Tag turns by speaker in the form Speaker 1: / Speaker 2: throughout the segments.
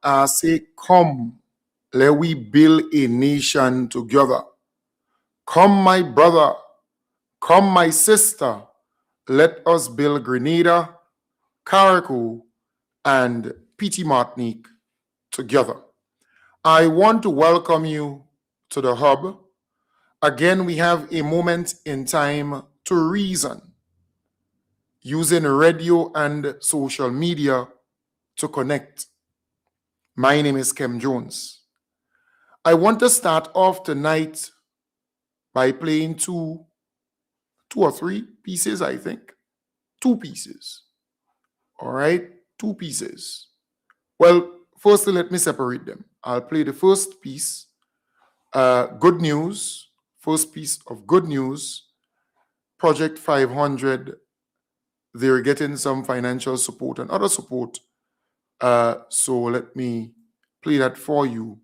Speaker 1: I say, come, let we build a nation together. Come, my brother, come, my sister, let us build Grenada, Carriacou, and Petite Martinique together. I want to welcome you to the hub. Again, we have a moment in time to reason, using radio and social media to connect. My name is Kem Jones. I want to start off tonight by playing two or three pieces, I think. 2 pieces. All right, 2 pieces. Well, firstly, let me separate them. I'll play the first piece, good news, first piece of good news. Project 500, they're getting some financial support and other support. So let me play that for you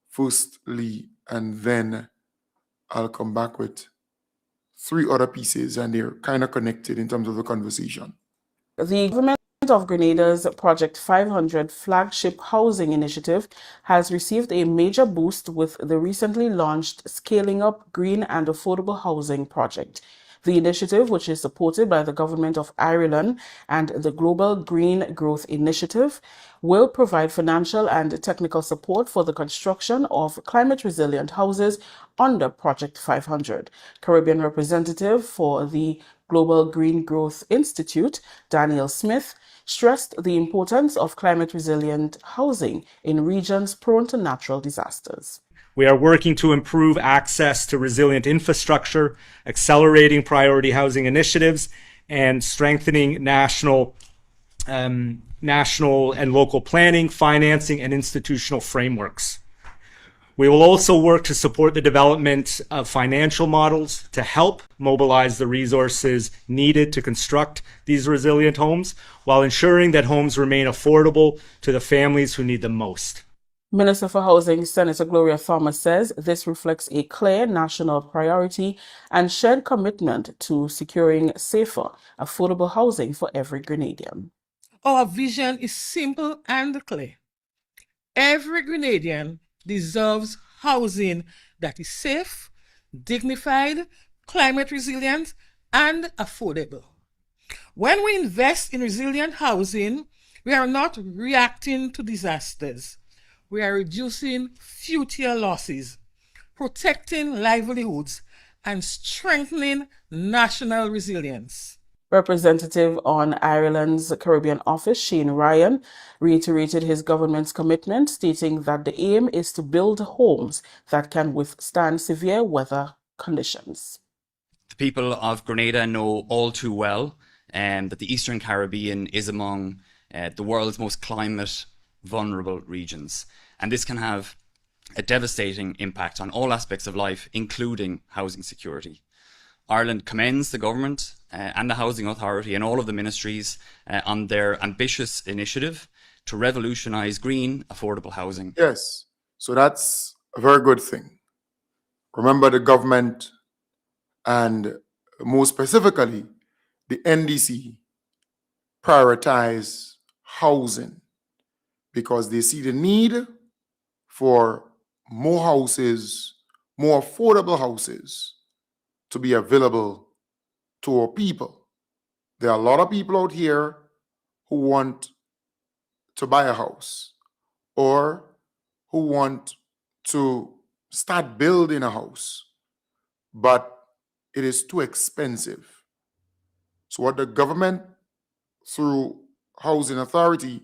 Speaker 1: firstly, and then I'll come back with 3 other pieces, and they're kind of connected in terms of the conversation.
Speaker 2: The government of Grenada's Project 500 flagship housing initiative has received a major boost with the recently launched Scaling Up Green and Affordable Housing project. The initiative, which is supported by the Government of Ireland and the Global Green Growth Initiative, will provide financial and technical support for the construction of climate-resilient houses under Project 500. Caribbean representative for the Global Green Growth Institute, Daniel Smith, stressed the importance of climate-resilient housing in regions prone to natural disasters.
Speaker 3: We are working to improve access to resilient infrastructure, accelerating priority housing initiatives, and strengthening national and local planning, financing, and institutional frameworks. We will also work to support the development of financial models to help mobilize the resources needed to construct these resilient homes, while ensuring that homes remain affordable to the families who need them most.
Speaker 2: Minister for Housing, Senator Gloria Thomas, says this reflects a clear national priority and shared commitment to securing safer, affordable housing for every Grenadian.
Speaker 4: Our vision is simple and clear. Every Grenadian deserves housing that is safe, dignified, climate resilient, and affordable. When we invest in resilient housing, we are not reacting to disasters. We are reducing future losses, protecting livelihoods, and strengthening national resilience.
Speaker 2: Representative on Ireland's Caribbean office, Shane Ryan, reiterated his government's commitment, stating that the aim is to build homes that can withstand severe weather conditions.
Speaker 5: The people of Grenada know all too well that the Eastern Caribbean is among the world's most climate vulnerable regions. And this can have a devastating impact on all aspects of life, including housing security. Ireland commends the government and the Housing Authority and all of the ministries on their ambitious initiative to revolutionise green, affordable housing.
Speaker 1: Yes, so that's a very good thing. Remember, the government and more specifically the NDC prioritize housing because they see the need for more houses, more affordable houses to be available to our people. There are a lot of people out here who want to buy a house or who want to start building a house. but it is too expensive. So what the government, through Housing Authority,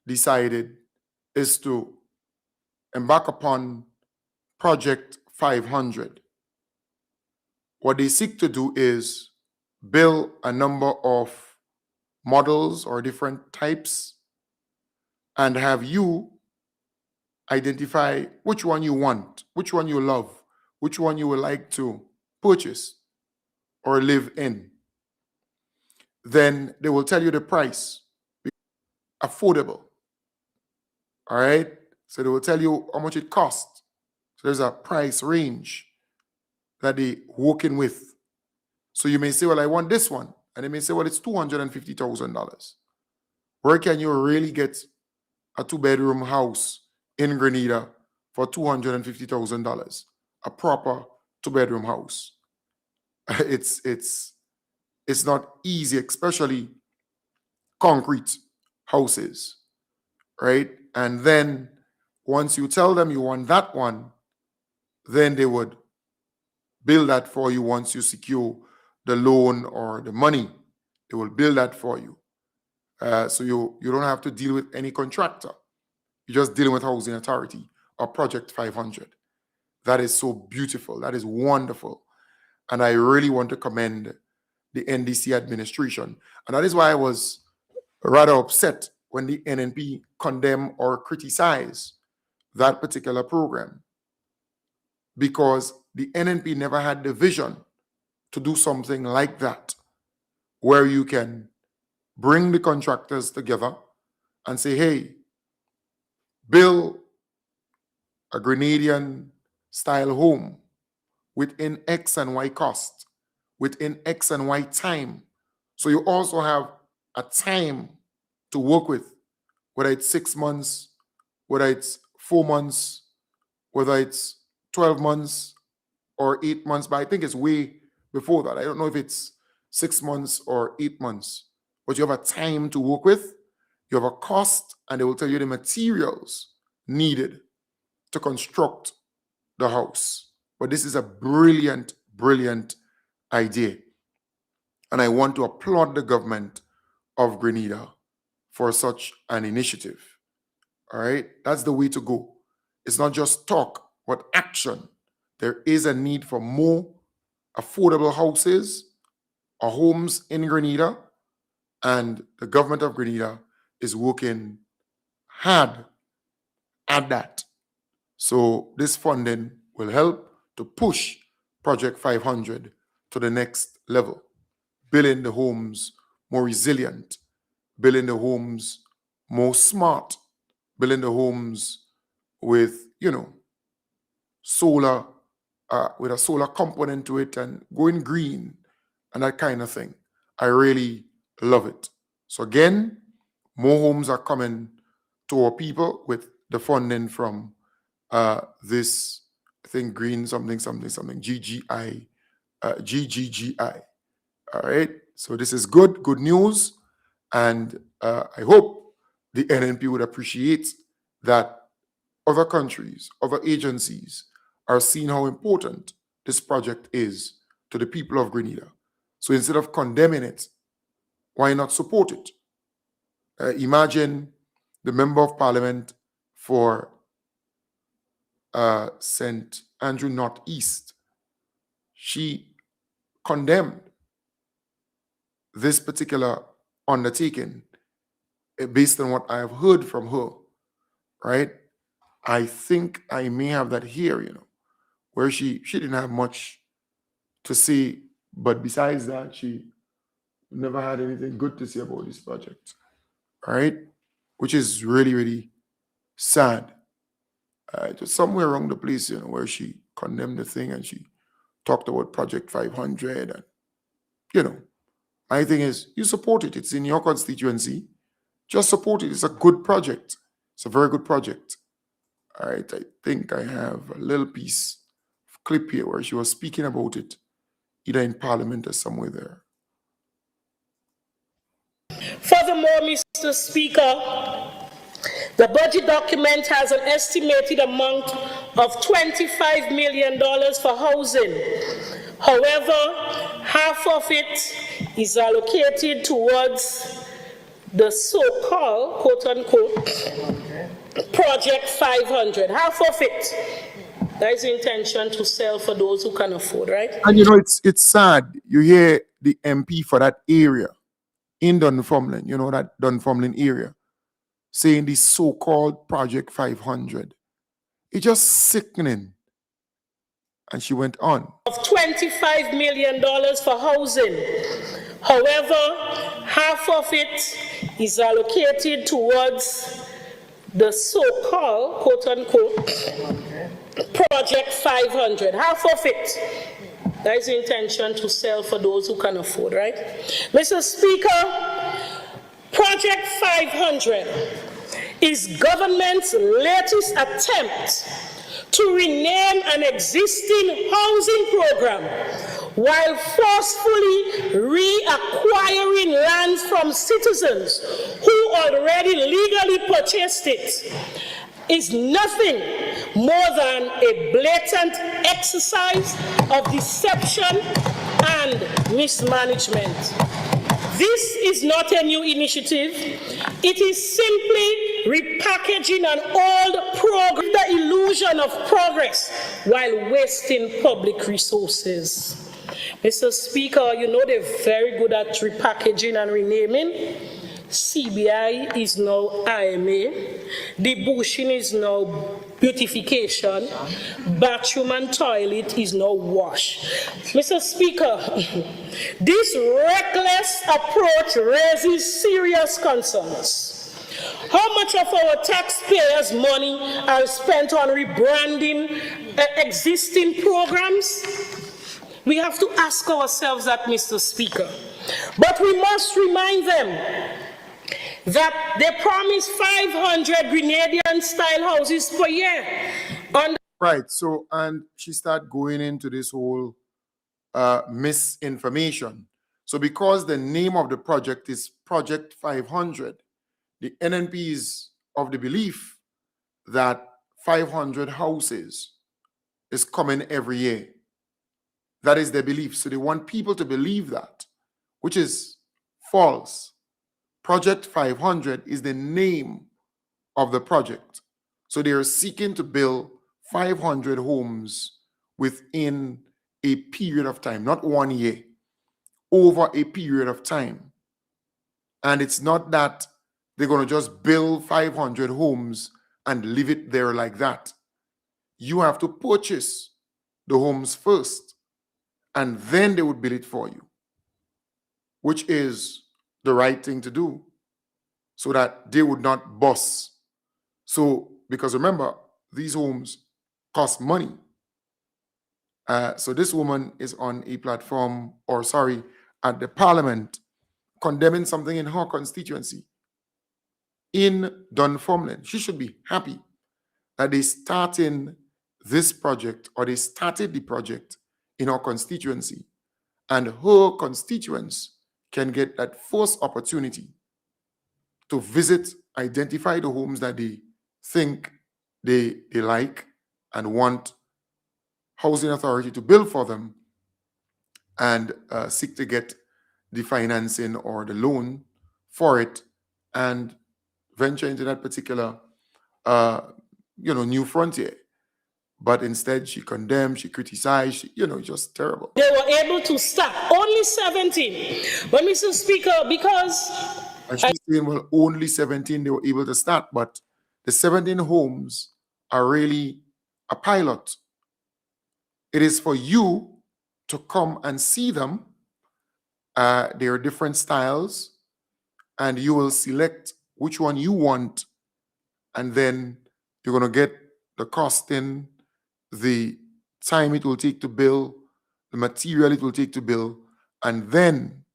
Speaker 1: decided is to embark upon Project 500. What they seek to do is build a number of models or different types and have you identify which one you want, which one you love, which one you would like to purchase or live in. Then they will tell you the price, affordable. All right. So they will tell you how much it costs. So there's a price range that they working with. So you may say, well, I want this one. And they may say, well, it's $250,000. Where can you really get a 2-bedroom house in Grenada for $250,000? A proper 2-bedroom house. It's not easy, especially concrete houses, right? And then once you tell them you want that one, then they would build that for you. Once you secure the loan or the money, they will build that for you. So you don't have to deal with any contractor. You're just dealing with Housing Authority or Project 500. That is so beautiful. That is wonderful. And I really want to commend the NDC administration. And that is why I was rather upset when the NNP condemned or criticized that particular program, because the NNP never had the vision to do something like that, where you can bring the contractors together and say, hey, build a Grenadian style home within X and Y cost, within X and Y time. So you also have a time to work with, whether it's 6 months, whether it's 4 months, whether it's 12 months or 8 months, but I think it's way before that. I don't know if it's 6 months or 8 months, but you have a time to work with, you have a cost, and they will tell you the materials needed to construct the house. But this is a brilliant, brilliant idea. And I want to applaud the government of Grenada for such an initiative. All right, that's the way to go. It's not just talk, but action. There is a need for more affordable houses or homes in Grenada, and the government of Grenada is working hard at that. So this funding will help to push Project 500 to the next level, building the homes more resilient, building the homes more smart, building the homes with, solar, with a solar component to it and going green and that kind of thing. I really love it. So again, more homes are coming to our people with the funding from this, I think, green something, GGI, GGGI. All right. So this is good news. And I hope the NNP would appreciate that other countries, other agencies are seeing how important this project is to the people of Grenada. So instead of condemning it, why not support it? Imagine the Member of Parliament for St. Andrew Northeast. She condemned this particular undertaking based on what I have heard from her, right? I think I may have that here, where she didn't have much to say, but besides that, she never had anything good to say about this project, right? Which is really, really sad. It was somewhere around the place, where she condemned the thing and she talked about Project 500. And, my thing is, you support it. It's in your constituency. Just support it. It's a good project. It's a very good project. All right, I think I have a little piece of clip here where she was speaking about it, either in Parliament or somewhere there.
Speaker 6: Furthermore, Mr. Speaker, The budget document has an estimated amount of $25 million for housing. However, half of it is allocated towards the so-called, quote-unquote, Project 500. Half of it. That is the intention to sell for those who can afford, right?
Speaker 1: And you know, it's sad. You hear the MP for that area in Dunfermline, you know, that Dunfermline area, saying the so-called Project 500. It's just sickening. And she went on.
Speaker 6: Of $25 million for housing. However, half of it is allocated towards the so-called, quote-unquote, Project 500. Half of it. That is the intention to sell for those who can afford, right? Mr. Speaker, Project 500 is government's latest attempt to rename an existing housing program while forcefully reacquiring lands from citizens who already legally purchased it. Is nothing more than a blatant exercise of deception and mismanagement. This is not a new initiative. It is simply repackaging an old program, the illusion of progress, while wasting public resources. Mr. Speaker, you know they're very good at repackaging and renaming. CBI is now IMA. The bushing is now beautification. Bathroom and toilet is now wash. Mr. Speaker, this reckless approach raises serious concerns. How much of our taxpayers' money are spent on rebranding existing programs? We have to ask ourselves that, Mr. Speaker. But we must remind them that they promised 500 Grenadian-style houses per year.
Speaker 1: Right, so, and she started going into this whole misinformation. So because the name of the project is Project 500, the NNP is of the belief that 500 houses is coming every year. That is their belief. So they want people to believe that, which is false. Project 500 is the name of the project. So they are seeking to build 500 homes within a period of time, not 1 year, over a period of time. And it's not that they're going to just build 500 homes and leave it there like that. You have to purchase the homes first, and then they would build it for you, which is the right thing to do so that they would not bust. So, because remember, these homes cost money. So this woman is on a platform, or sorry, at the parliament, condemning something in her constituency in Dunfermline. She should be happy that they starting this project, or they started the project in her constituency, and her constituents can get that first opportunity to visit, identify the homes that they think they like and want housing authority to build for them, and seek to get the financing or the loan for it, and venture into that particular new frontier. But instead, she condemned, she criticized, just terrible.
Speaker 6: They were able to start only 17. But Mr. Speaker, because...
Speaker 1: And she's saying, well, only 17 they were able to start, but the 17 homes are really a pilot. It is for you to come and see them. There are different styles, and you will select which one you want, and then you're going to get the costing, the time it will take to build, the material it will take to build, and then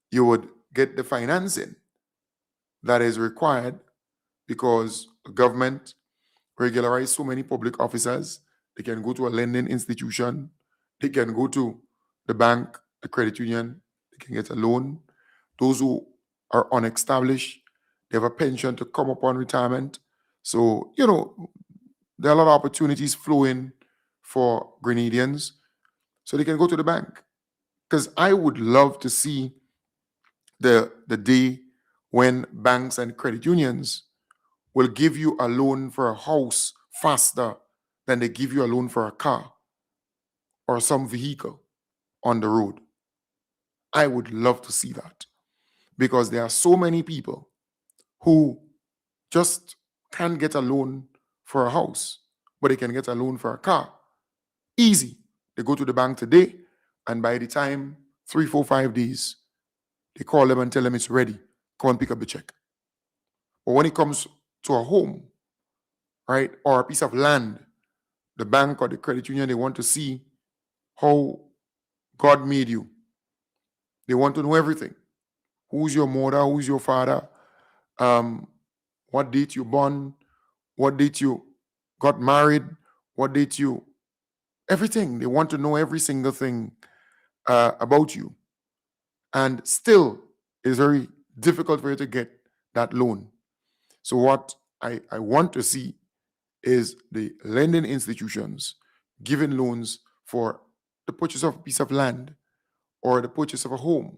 Speaker 1: you would get the financing that is required, because the government regularized so many public officers. They can go to a lending institution, they can go to the bank, the credit union, they can get a loan. Those who are unestablished, they have a pension to come upon retirement. So, there are a lot of opportunities flowing for Grenadians so they can go to the bank. Because I would love to see the day when banks and credit unions will give you a loan for a house faster than they give you a loan for a car or some vehicle on the road. I would love to see that, because there are so many people who just can't get a loan for a house, but they can get a loan for a car. Easy. They go to the bank today, and by the time 3, 4, 5 days, they call them and tell them it's ready. Come and pick up the check. But when it comes to a home, right, or a piece of land, the bank or the credit union, they want to see how God made you. They want to know everything. Who's your mother? Who's your father? What date you born? What date you got married? What date you... Everything. They want to know every single thing about you. And still, it's very difficult for you to get that loan. So what I want to see is the lending institutions giving loans for the purchase of a piece of land or the purchase of a home.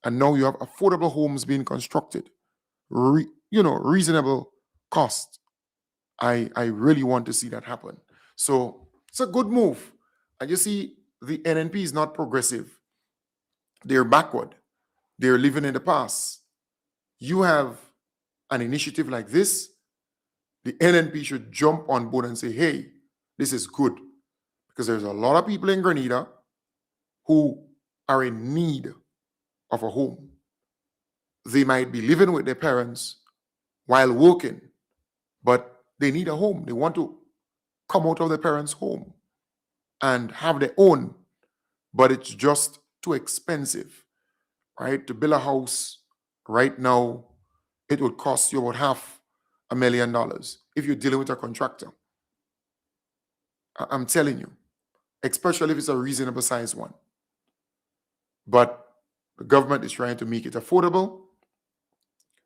Speaker 1: And now you have affordable homes being constructed, reasonable cost. I really want to see that happen. So it's a good move. And you see, the NNP is not progressive. They're backward. They're living in the past. You have an initiative like this, the NNP should jump on board and say, hey, this is good. Because there's a lot of people in Grenada who are in need of a home. They might be living with their parents while working, but they need a home. They want to come out of their parents' home and have their own, but it's just too expensive, right? To build a house right now, it would cost you about $500,000 if you're dealing with a contractor. I'm telling you, especially if it's a reasonable size one. But the government is trying to make it affordable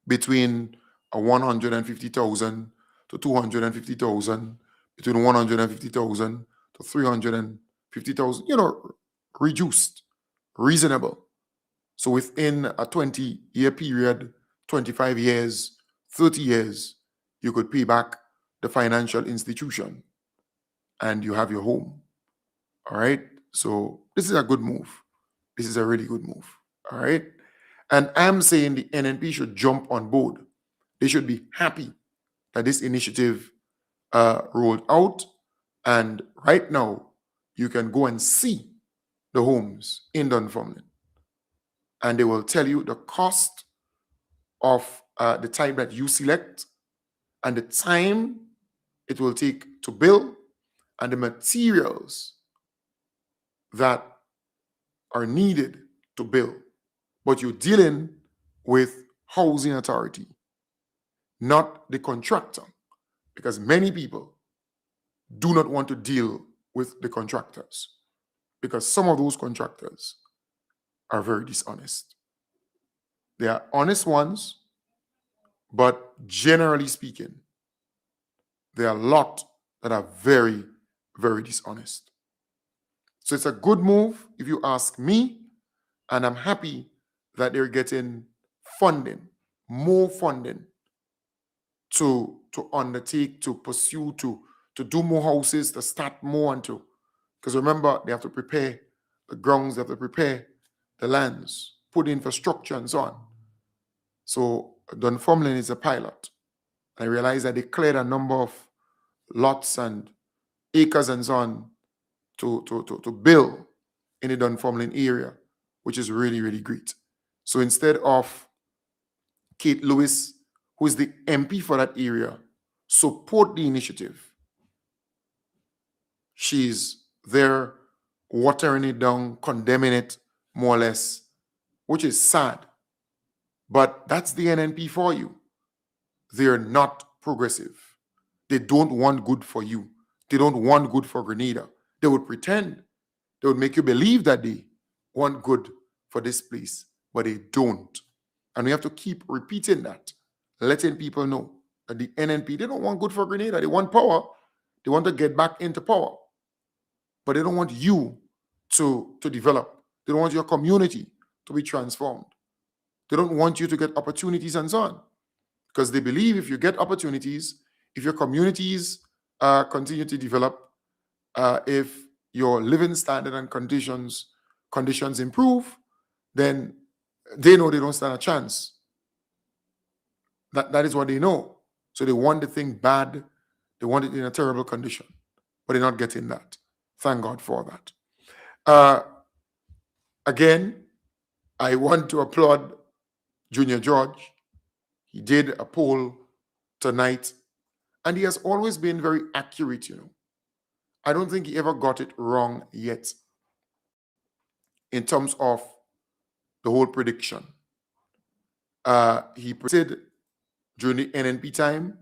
Speaker 1: between 150,000 to 250,000, between 150,000 to 350,000, reduced, reasonable. So within a 20-year period, 25 years, 30 years, you could pay back the financial institution and you have your home. All right. So this is a good move. This is a really good move. All right. And I'm saying the NNP should jump on board. They should be happy that this initiative rolled out. And right now, you can go and see the homes in Dunfermline. And they will tell you the cost of the type that you select and the time it will take to build and the materials that are needed to build. But you're dealing with housing authority, not the contractor, because many people do not want to deal with the contractors because some of those contractors are very dishonest. They are honest ones, but generally speaking, there are a lot that are very, very dishonest. So it's a good move if you ask me, and I'm happy that they're getting funding, more funding to undertake, to pursue, to do more houses, to start more, and to, because remember, they have to prepare the grounds, they have to prepare the lands, put the infrastructure and so on. So Dunfermline is a pilot. I realized that they cleared a number of lots and acres and so on to build in the Dunfermline area, which is really, really great. So instead of Kate Lewis, who is the MP for that area, support the initiative, she's there watering it down, condemning it more or less, which is sad. But that's the NNP for you. They're not progressive. They don't want good for you. They don't want good for Grenada. They would pretend. They would make you believe that they want good for this place, but they don't. And we have to keep repeating that, letting people know the NNP, they don't want good for Grenada. They want power. They want to get back into power. But they don't want you to develop. They don't want your community to be transformed. They don't want you to get opportunities and so on. Because they believe if you get opportunities, if your communities continue to develop, if your living standard and conditions improve, then they know they don't stand a chance. That is what they know. So they want the thing bad. They want it in a terrible condition, but they're not getting that. Thank God for that. Again, I want to applaud Junior George. He did a poll tonight, and he has always been very accurate, I don't think he ever got it wrong yet in terms of the whole prediction. He predicted during the NNP time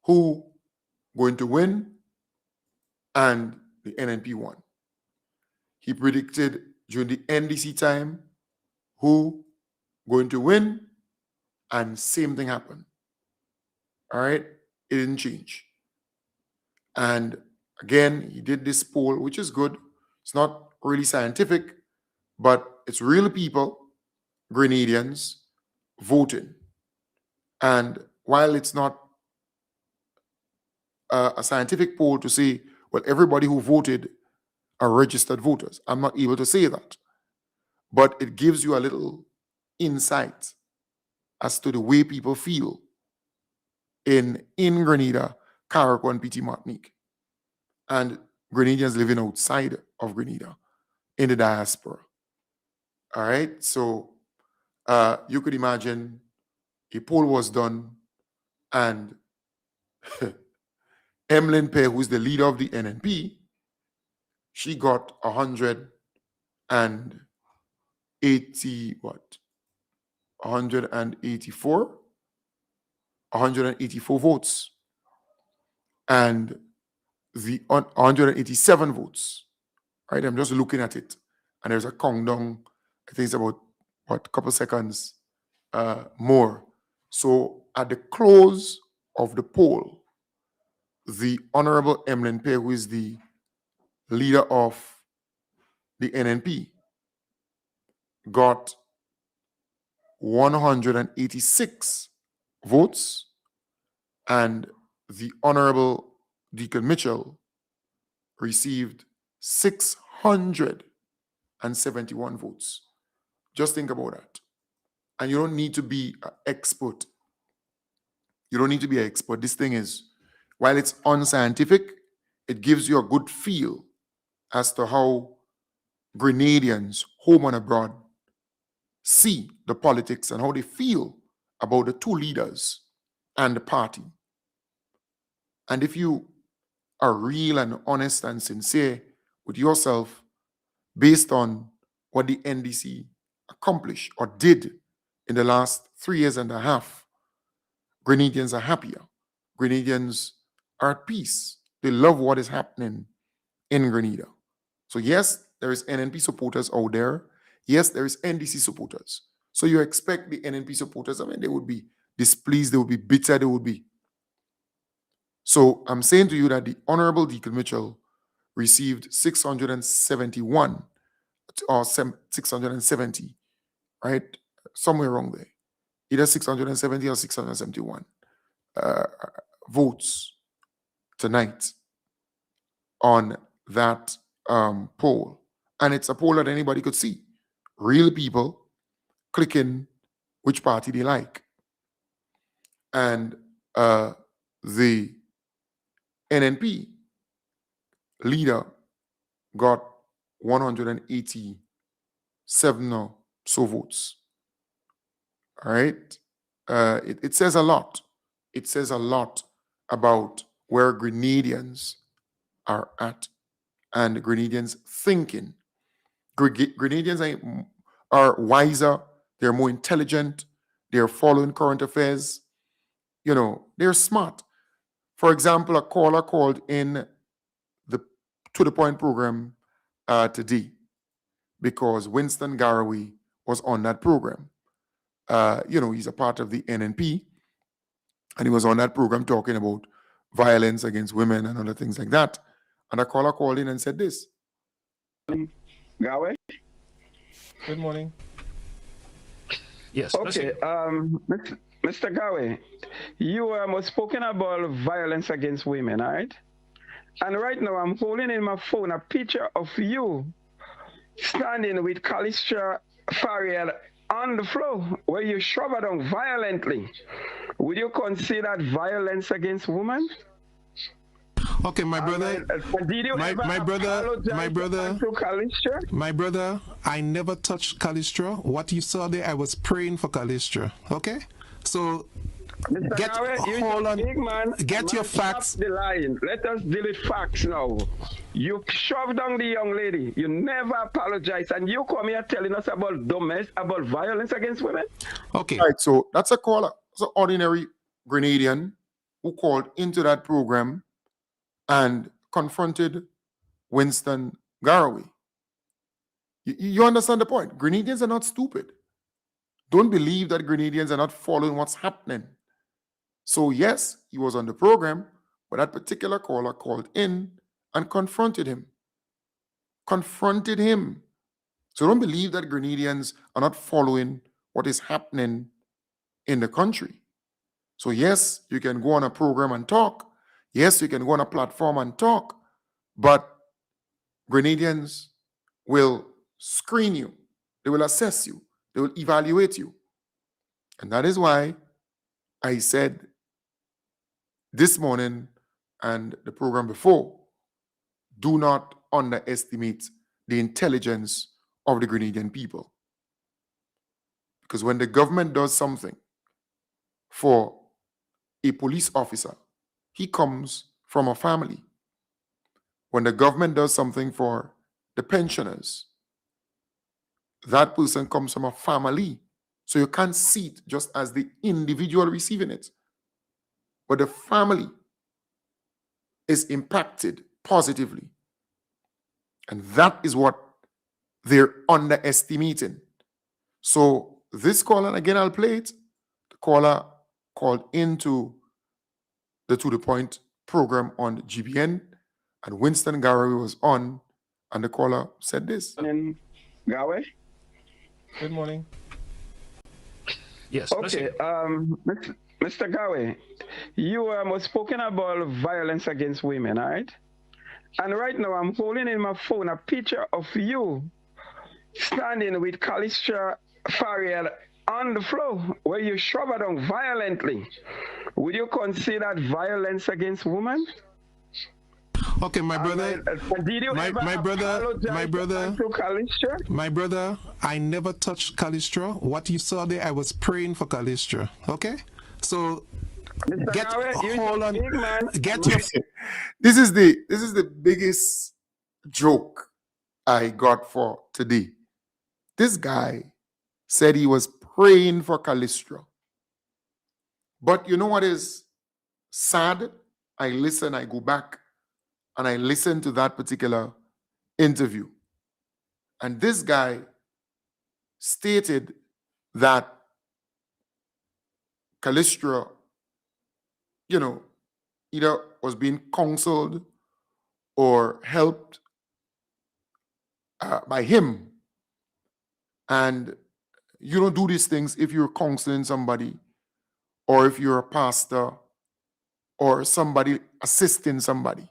Speaker 1: who going to win, and the NNP won. He predicted during the NDC time who going to win, and same thing happened. All right, it didn't change. And again, he did this poll, which is good. It's not really scientific, but it's real people, Grenadians, voting. And while it's not a scientific poll to say, well, everybody who voted are registered voters, I'm not able to say that. But it gives you a little insight as to the way people feel in Grenada, Carriacou, and PT Martinique, and Grenadians living outside of Grenada in the diaspora. All right, so you could imagine a poll was done, and Emlyn Pear, who's the leader of the NNP, she got 184 votes, and the 187 votes. Right, I'm just looking at it, and there's a countdown. I think it's about a couple seconds more. So at the close of the poll, the Honorable Emlyn Pear, who is the leader of the NNP, got 186 votes, and the Honorable Deacon Mitchell received 671 votes. Just think about that. And you don't need to be an expert. You don't need to be an expert. This thing is, while it's unscientific, it gives you a good feel as to how Grenadians, home and abroad, see the politics and how they feel about the two leaders and the party. And if you are real and honest and sincere with yourself based on what the NDC accomplished or did in the last 3 years and a half, Grenadians are happier. Grenadians are at peace. They love what is happening in Grenada. So yes, there is NNP supporters out there. Yes, there is NDC supporters. So you expect the NNP supporters, they would be displeased, they would be bitter, they would be. So I'm saying to you that the Honorable Deacon Mitchell received 671 or 670, right? Somewhere wrong there. Either 670 or 671 votes tonight on that poll. And it's a poll that anybody could see. Real people clicking which party they like. And the NNP leader got 187 or so votes. All right. It says a lot. It says a lot about where Grenadians are at and Grenadians thinking. Grenadians are wiser. They're more intelligent. They're following current affairs. They're smart. For example, a caller called in the To The Point program today because Winston Garraway was on that program. He's a part of the NNP, And he was on that program talking about violence against women and other things like that. And a caller called in and said this.
Speaker 7: Gawe?
Speaker 8: Good morning.
Speaker 9: Yes.
Speaker 7: Okay, Mr. Gawe, you was spoken about violence against women, all right? And right now I'm holding in my phone a picture of you standing with Callistra Farrier on the floor where you shove her down violently. Would you consider that violence against women?
Speaker 8: Okay, my brother.
Speaker 7: Did you ever apologize to Callistra?
Speaker 8: My brother, I never touched Callistra. What you saw there, I was praying for Callistra. Okay? So
Speaker 7: Mr.
Speaker 8: hold on.
Speaker 7: Big man,
Speaker 8: Get your
Speaker 7: stop
Speaker 8: facts.
Speaker 7: the line. Let us deal with facts now. You shoved down the young lady. You never apologize, and you come here telling us about about violence against women.
Speaker 8: Okay.
Speaker 1: All right, so that's a caller. It's an ordinary Grenadian who called into that program and confronted Winston Garraway. You understand the point? Grenadians are not stupid. Don't believe that Grenadians are not following what's happening. So yes, he was on the program, but that particular caller called in and confronted him. So don't believe that Grenadians are not following what is happening in the country. So yes, you can go on a program and talk. Yes, you can go on a platform and talk, but Grenadians will screen you. They will assess you. They will evaluate you. And that is why I said this morning and the program before, do not underestimate the intelligence of the Grenadian people. Because when the government does something for a police officer, he comes from a family. When the government does something for the pensioners, that person comes from a family. So you can't see it just as the individual receiving it. But the family is impacted positively. And that is what they're underestimating. So this caller, and again, I'll play it. The caller called into the To The Point program on GBN, and Winston Garraway was on, and the caller said this.
Speaker 7: Gawe?
Speaker 8: Good morning.
Speaker 9: Yes.
Speaker 7: Okay, Mr. Gawe, you was spoken about violence against women, all right? And right now I'm holding in my phone a picture of you standing with Callistra Farrier on the floor where you shove her down violently. Would you consider that violence against women?
Speaker 8: Okay, my brother.
Speaker 7: Did you ever apologize to Callistra?
Speaker 8: My brother, I never touched Callistra. What you saw there, I was praying for Callistra. Okay? So hold on.
Speaker 7: Big man.
Speaker 8: Get your
Speaker 1: This is the biggest joke I got for today. This guy said he was praying for Callistra. But you know what is sad? I listen, I go back, and I listen to that particular interview. And this guy stated that Callistra, either was being counseled or helped by him. And you don't do these things if you're counseling somebody or if you're a pastor or somebody assisting somebody.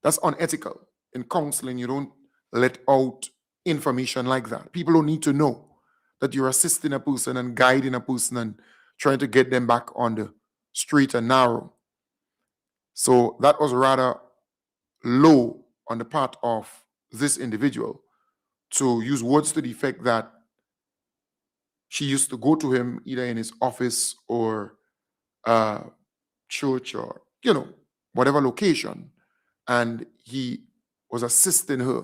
Speaker 1: That's unethical. In counseling, you don't let out information like that. People don't need to know that you're assisting a person and guiding a person and trying to get them back on the straight and narrow. So that was rather low on the part of this individual to use words to the effect that she used to go to him either in his office or church or, whatever location, and he was assisting her.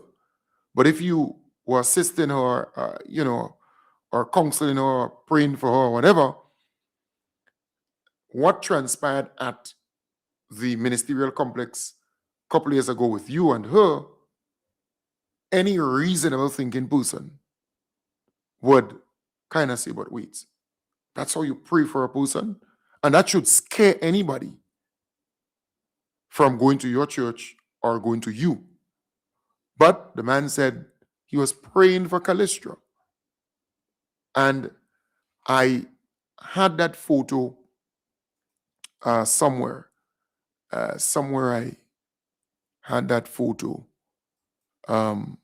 Speaker 1: But if you were assisting her, or counseling her, or praying for her, or whatever, what transpired at the ministerial complex a couple years ago with you and her, any reasonable thinking person would kind of say, but wait, that's how you pray for a person? And that should scare anybody from going to your church or going to you. But the man said he was praying for Callistra. And I had that photo somewhere. Somewhere I had that photo. Can't,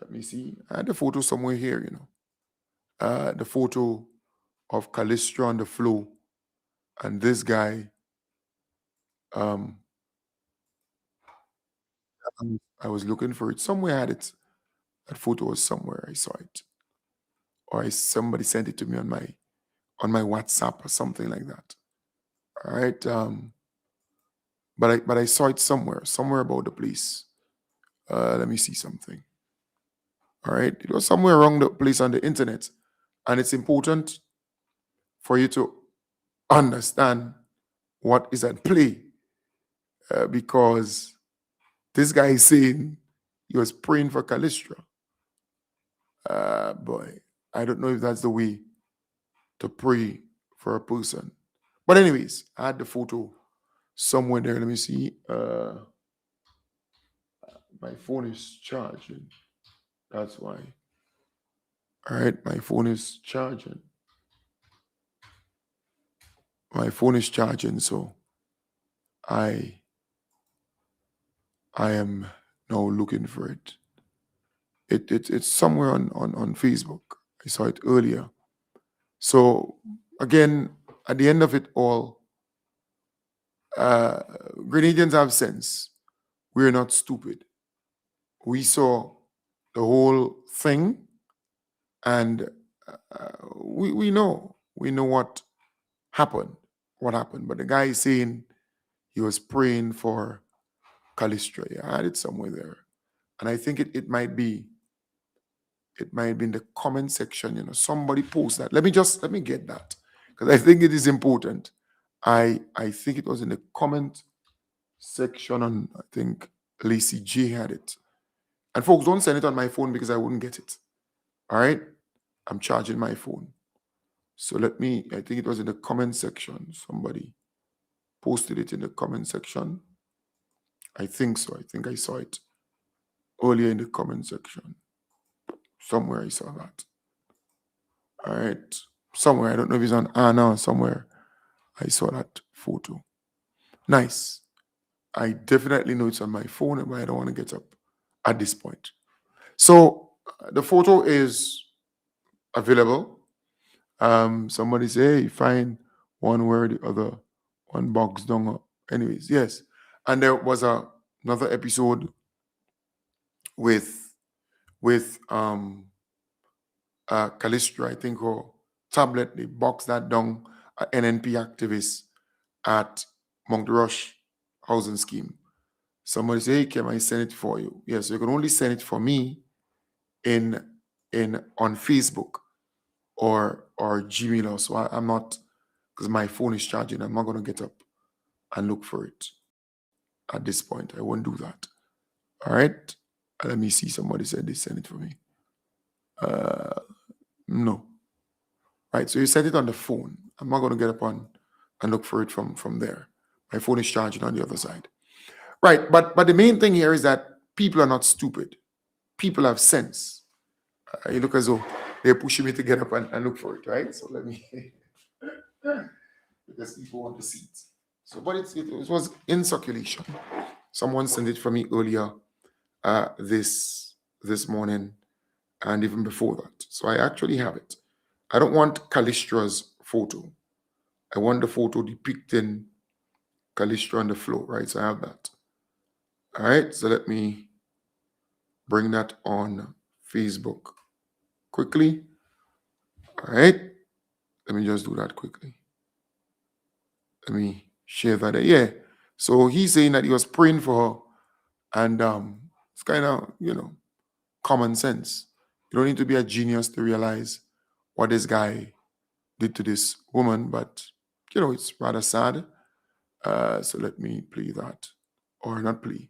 Speaker 1: let me see. I had the photo somewhere here, the photo of Callistra on the floor. And this guy, I was looking for it. Somewhere I had it. That photo was somewhere. I saw it. Or somebody sent it to me on my WhatsApp or something like that. All right. But I saw it somewhere about the place. Let me see something. All right. It was somewhere around the place on the internet. And it's important for you to understand what is at play. Because this guy is saying he was praying for Callistra. Boy, I don't know if that's the way to pray for a person. But anyways, I had the photo somewhere there. Let me see. My phone is charging. That's why. All right, my phone is charging. My phone is charging, so I am now looking for it. It's somewhere on Facebook. I saw it earlier. So again, at the end of it all, Grenadians have sense. We're not stupid. We saw the whole thing, and we know what happened. But the guy is saying he was praying for Callistra. Yeah, I had it somewhere there, and I think it might be in the comment section. Somebody post that. Let me get that, because I think it is important. I think it was in the comment section on, I think Lacey J had it. And folks, don't send it on my phone because I wouldn't get it. All right? I'm charging my phone. So I think it was in the comment section. Somebody posted it in the comment section. I think so. I think I saw it earlier in the comment section. Somewhere I saw that. All right. Somewhere. I don't know if it's on Anna or somewhere. I saw that photo. Nice. I definitely know it's on my phone, but I don't want to get up at this point. So the photo is available. Somebody say, hey, find one where the other one box down. Anyways, yes. And there was another episode with Callistra, I think, or tablet. They boxed that down, NNP activists at Mount Rush housing scheme. Somebody say, hey, can I send it for you? Yes, you can only send it for me on Facebook or Gmail. So I'm not, because my phone is charging. I'm not going to get up and look for it at this point. I won't do that. All right. Let me see. Somebody said they sent it for me. No. Right. So you sent it on the phone. I'm not going to get up and look for it from there. My phone is charging on the other side. Right. But the main thing here is that people are not stupid. People have sense. You look as though they're pushing me to get up and look for it. Right. So let me, because people want to see it. So, but it was in circulation. Someone sent it for me earlier this morning, and even before that. So I actually have it. I don't want Callistra's photo. I want the photo depicting Callistra on the floor, right? So I have that. All right. So let me bring that on Facebook quickly. All right. Let me just do that quickly. Let me share that. Yeah. So he's saying that he was praying for her, and it's kind of, common sense. You don't need to be a genius to realize what this guy did to this woman, but it's rather sad. So let me play that, or not play,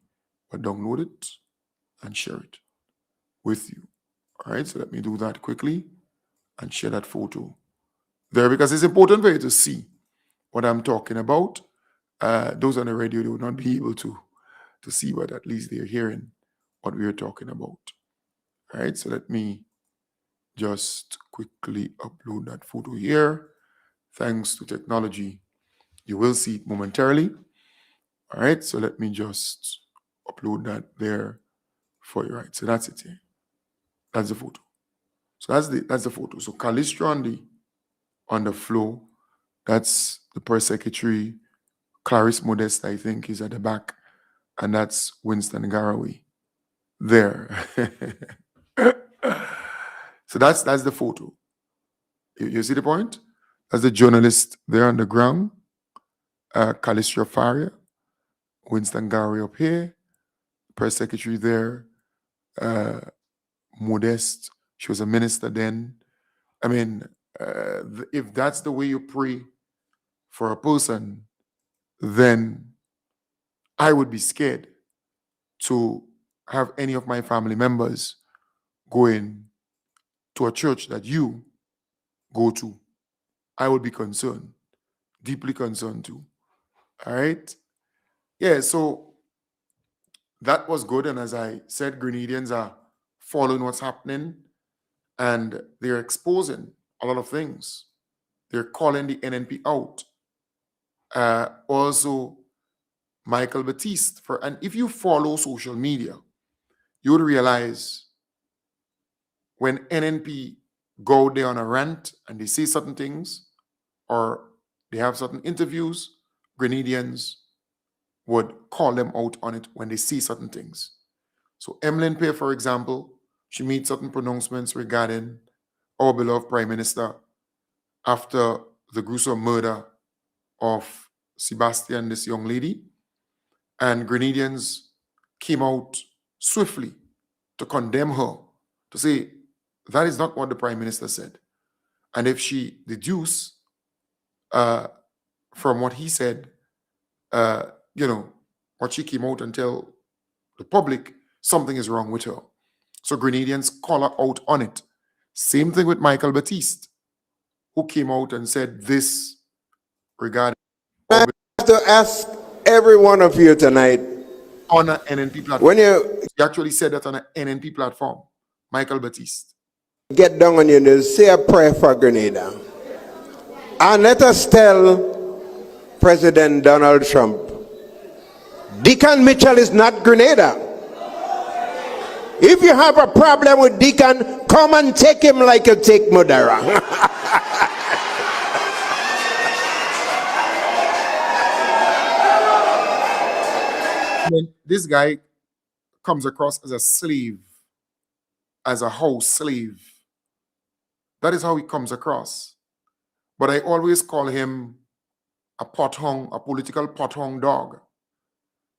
Speaker 1: but download it and share it with you. All right. So let me do that quickly and share that photo there, because it's important for you to see what I'm talking about. Those on the radio, they will not be able to see, but at least they're hearing what we're talking about. All right, so let me just quickly upload that photo here. Thanks to technology, you will see it momentarily. All right, so let me just upload that there for you. Right, so that's it here. That's the photo. So that's the photo. So Callistra on the floor. That's the press secretary. Clarice Modeste, I think, is at the back, and that's Winston Garraway there. So that's the photo. You see the point? That's the journalist there on the ground. Callistra Faria, Winston Garraway up here, press secretary there. Modeste, she was a minister then. I mean, if that's the way you pray for a person, then I would be scared to have any of my family members going to a church that you go to. I would be concerned, deeply concerned too. All right? Yeah, so that was good. And as I said, Grenadians are following what's happening and they're exposing a lot of things. They're calling the NNP out. Also, Michael Batiste. And if you follow social media, you would realize when NNP go there on a rant and they say certain things or they have certain interviews, Grenadians would call them out on it when they see certain things. So Emlyn Peer, for example, she made certain pronouncements regarding our beloved Prime Minister after the gruesome murder of Sebastian, this young lady. And Grenadians came out swiftly to condemn her, to say that is not what the Prime Minister said. And if she deduce from what he said, what she came out and tell the public, something is wrong with her. So Grenadians call her out on it. Same thing with Michael Batiste, who came out and said this regarding.
Speaker 10: I have to ask every one of you tonight.
Speaker 1: On an NNP platform.
Speaker 10: When you
Speaker 1: actually said that on an NNP platform, Michael Batiste.
Speaker 10: Get down on your knees, say a prayer for Grenada. And let us tell President Donald Trump, Deacon Mitchell is not Grenada. If you have a problem with Deacon, come and take him like you take Mudara.
Speaker 1: This guy comes across as a slave, as a house slave. That is how he comes across. But I always call him a pothong, a political pothong dog,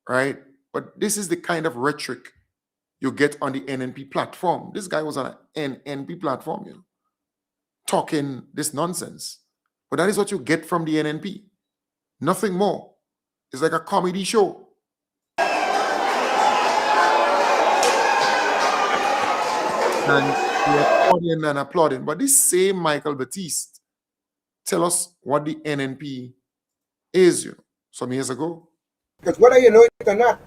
Speaker 1: right? But this is the kind of rhetoric you get on the NNP platform. This guy was on an NNP platform, talking this nonsense. But that is what you get from the NNP. Nothing more. It's like a comedy show. And we're applauding and applauding. But this same Michael Batiste tell us what the NNP is, some years ago.
Speaker 10: Because whether you know it or not,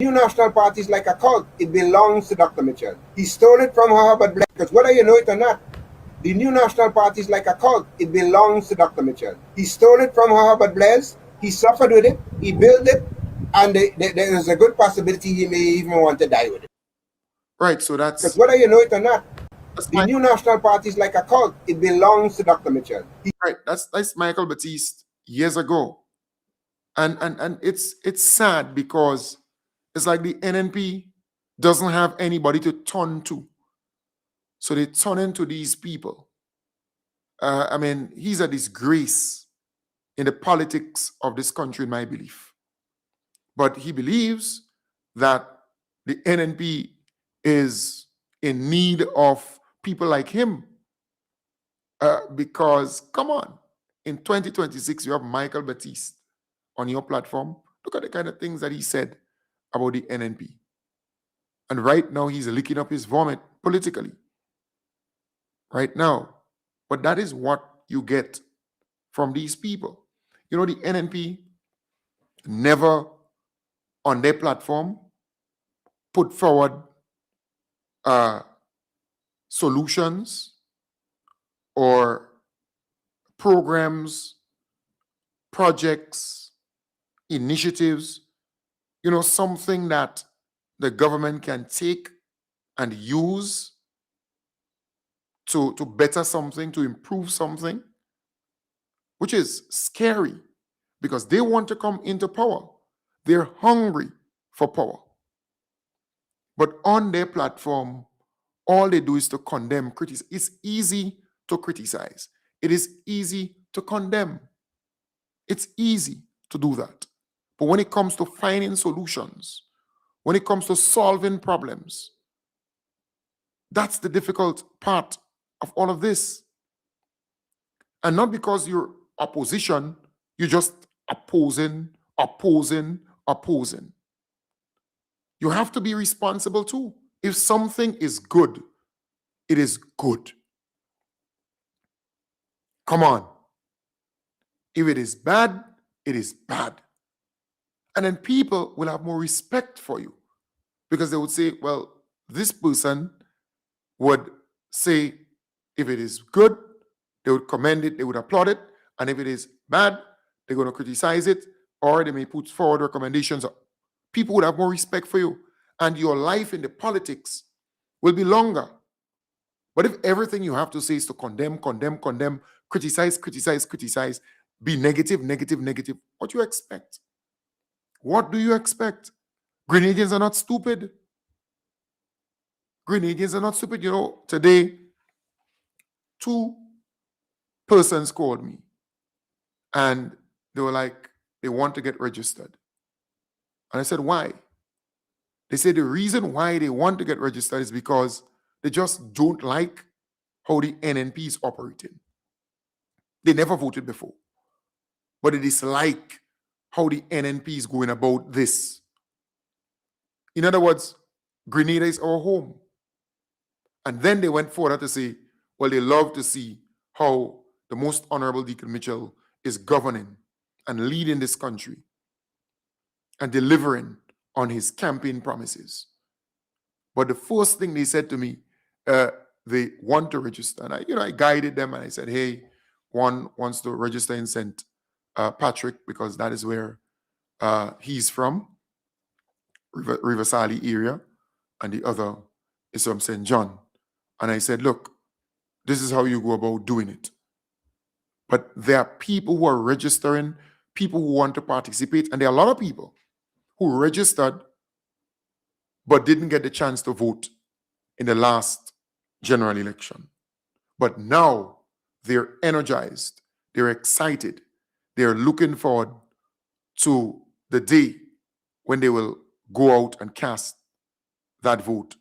Speaker 10: New National Party is like a cult. It belongs to Dr. Mitchell. He stole it from Harvard Black. Because whether you know it or not, the New National Party is like a cult. It belongs to Dr. Mitchell. He stole it from Harvard Blaise. He suffered with it. He built it. And there is a good possibility he may even want to die with it.
Speaker 1: Right, so that's...
Speaker 10: Because whether you know it or not, the New National Party is like a cult. It belongs to Dr. Mitchell.
Speaker 1: Right, that's Michael Batiste years ago. And it's sad because it's like the NNP doesn't have anybody to turn to. So they turn into these people. I mean, he's a disgrace in the politics of this country, in my belief. But he believes that the NNP is in need of people like him. Because, come on, in 2026, you have Michael Batiste on your platform. Look at the kind of things that he said about the NNP. And right now, he's licking up his vomit politically. Right now. But that is what you get from these people. You know, the NNP never on their platform put forward solutions or programs, projects, initiatives, you know, something that the government can take and use to better something, to improve something, which is scary because they want to come into power. They're hungry for power. But on their platform, all they do is to condemn, criticize. It's easy to criticize. It is easy to condemn. It's easy to do that. But when it comes to finding solutions, when it comes to solving problems, that's the difficult part of all of this. And not because you're opposition, you're just opposing. You have to be responsible too. If something is good, it is good. Come on. If it is bad, it is bad. And then people will have more respect for you because they would say, well, this person would say, if it is good, they would commend it, they would applaud it. And if it is bad, they're going to criticize it, or they may put forward recommendations. People would have more respect for you. And your life in the politics will be longer. But if everything you have to say is to condemn, criticize, be negative, what do you expect? What do you expect? Grenadians are not stupid. Grenadians are not stupid. You know, today, 2 persons called me and they were like, they want to get registered. And I said, why? They said the reason why they want to get registered is because they just don't like how the NNP is operating. They never voted before, but they dislike how the NNP is going about this. In other words, Grenada is our home. And then they went further to say, well, they love to see how the most honorable Deacon Mitchell is governing and leading this country and delivering on his campaign promises. But the first thing they said to me, they want to register. And I guided them and I said, hey, one wants to register in St. Patrick because that is where he's from, River Sally area, and the other is from St. John. And I said, look, this is how you go about doing it. But there are people who are registering, people who want to participate, and there are a lot of people who registered but didn't get the chance to vote in the last general election. But now they're energized, they're excited, they're looking forward to the day when they will go out and cast that vote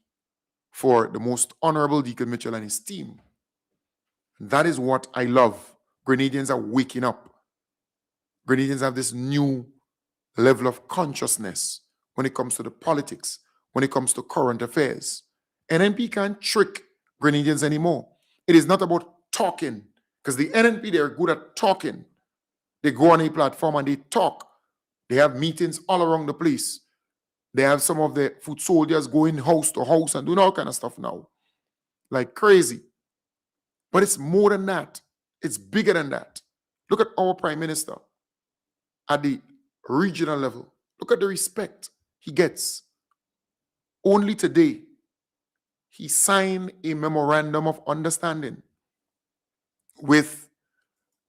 Speaker 1: for the most honorable Deacon Mitchell and his team. That is what I love. Grenadians are waking up. Grenadians have this new level of consciousness when it comes to the politics, when it comes to current affairs. NNP can't trick Grenadians anymore. It is not about talking, because the NNP, they're good at talking. They go on a platform and they talk. They have meetings all around the place. They have some of the foot soldiers going house to house and doing all kind of stuff now, like crazy. But it's more than that. It's bigger than that. Look at our Prime Minister at the regional level. Look at the respect he gets. Only today, he signed a memorandum of understanding with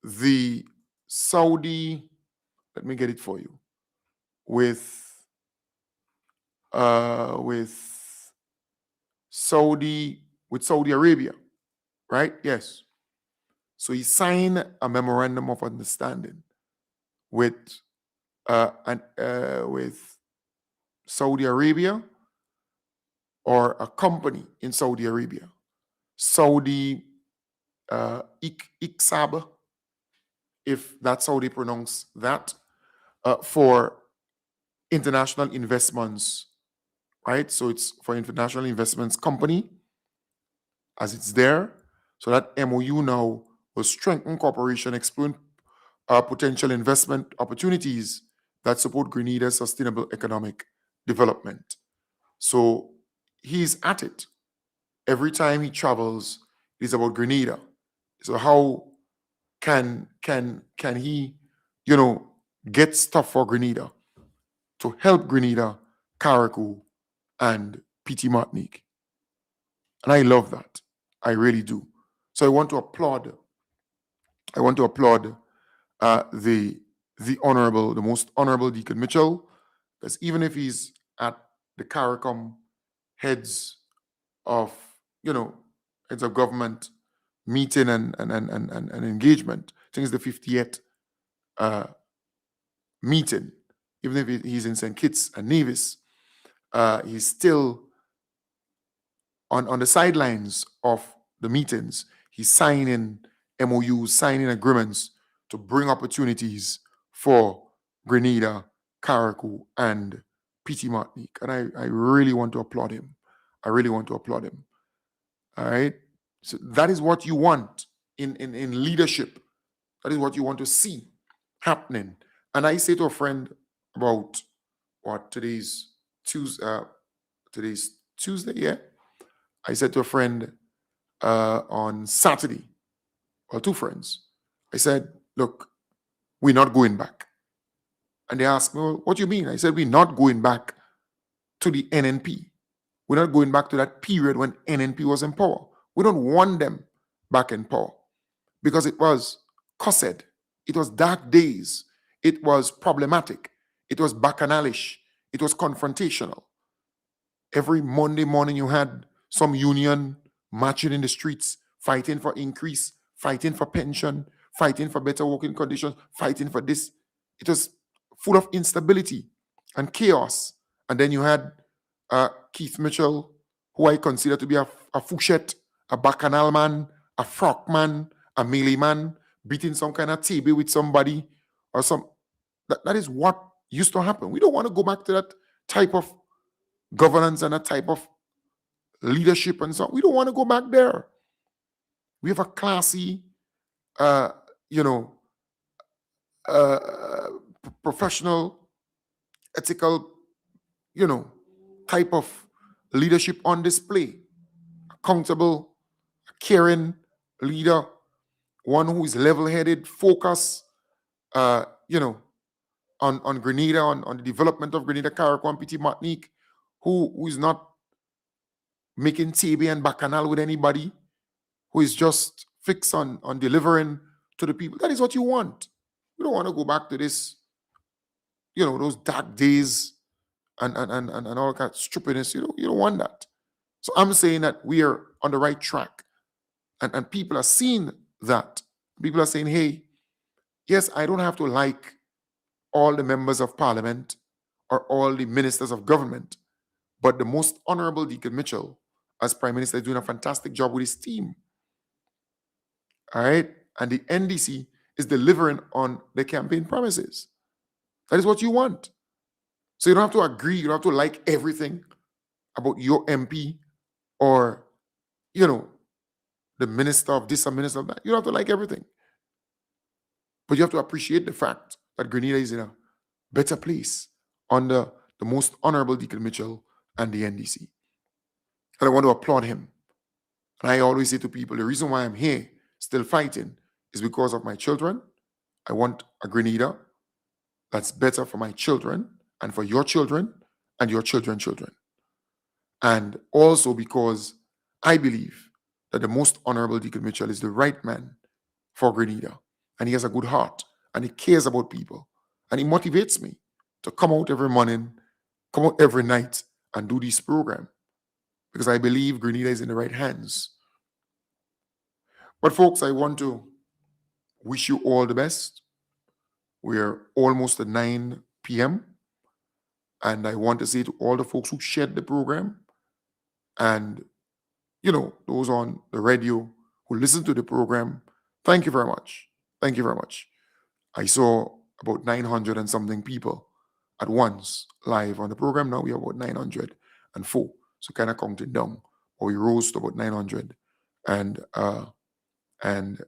Speaker 1: the Saudi, let me get it for you, with Saudi Arabia, right? Yes. So he signed a memorandum of understanding with Saudi Arabia, or a company in Saudi Arabia, Saudi Iksab, if that's how they pronounce that, for international investments, right? So it's for international investments company, as it's there. So that MOU now will strengthen cooperation, exploring potential investment opportunities that support Grenada's sustainable economic development. So he's at it. Every time he travels, it's about Grenada. So how can he, get stuff for Grenada to help Grenada, Carriacou, and PT Martinique? And I love that. I really do. So I want to applaud the most honorable Deacon Mitchell, because even if he's at the CARICOM heads of government meeting and engagement, I think it's the 50th meeting, even if he's in St. Kitts and Nevis, he's still on the sidelines of the meetings. He's signing MOUs, signing agreements to bring opportunities for Grenada, Carriacou, and PT Martinique. And I really want to applaud him. I really want to applaud him. All right? So that is what you want in leadership. That is what you want to see happening. And I say to a friend about today's Tuesday, yeah? I said to a friend on Saturday, or two friends, I said, look, we're not going back. And they asked me, well, what do you mean? I said, we're not going back to the NNP. We're not going back to that period when NNP was in power. We don't want them back in power because it was cussed. It was dark days. It was problematic. It was bacchanalish. It was confrontational. Every Monday morning you had some union marching in the streets, fighting for increase, fighting for pension, fighting for better working conditions, fighting for this. It was full of instability and chaos. And then you had Keith Mitchell, who I consider to be a fouchette, a bacchanal man, a frock man, a melee man, beating some kind of table with somebody or some. That is what used to happen. We don't want to go back to that type of governance and that type of leadership and so on. We don't want to go back there. We have a classy, professional, ethical, type of leadership on display. Accountable, caring leader, one who is level-headed, focused, on Grenada, on the development of Grenada, Carriacou, and PT Martinique, who is not making TB and bacchanal with anybody, who is just fixed on delivering to the people. That is what you want. You don't want to go back to this, those dark days and all that stupidness. You don't want that. So I'm saying that we are on the right track. And people are seeing that. People are saying, hey, yes, I don't have to like all the members of parliament or all the ministers of government, but the most honorable Deacon Mitchell, as Prime Minister, is doing a fantastic job with his team. All right? And the NDC is delivering on the campaign promises. That is what you want. So you don't have to agree, you don't have to like everything about your MP or, the minister of this or minister of that. You don't have to like everything. But you have to appreciate the fact that Grenada is in a better place under the most honorable Deacon Mitchell and the NDC. And I want to applaud him. And I always say to people, the reason why I'm here still fighting is because of my children. I want a Grenada that's better for my children and for your children and your children's children. And also because I believe that the most honorable Deacon Mitchell is the right man for Grenada. And he has a good heart and he cares about people. And he motivates me to come out every morning, come out every night and do this program because I believe Grenada is in the right hands. But folks, I want to wish you all the best. We're almost at 9 p.m. And I want to say to all the folks who shared the program and, those on the radio who listen to the program, thank you very much. Thank you very much. I saw about 900 and something people at once live on the program. Now we have about 904. So kind of counting down. Or we rose to about 900 and and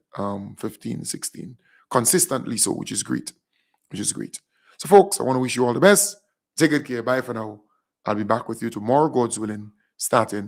Speaker 1: 15, 16. Consistently so, which is great. Which is great. So, folks, I want to wish you all the best. Take good care. Bye for now. I'll be back with you tomorrow, God's willing, starting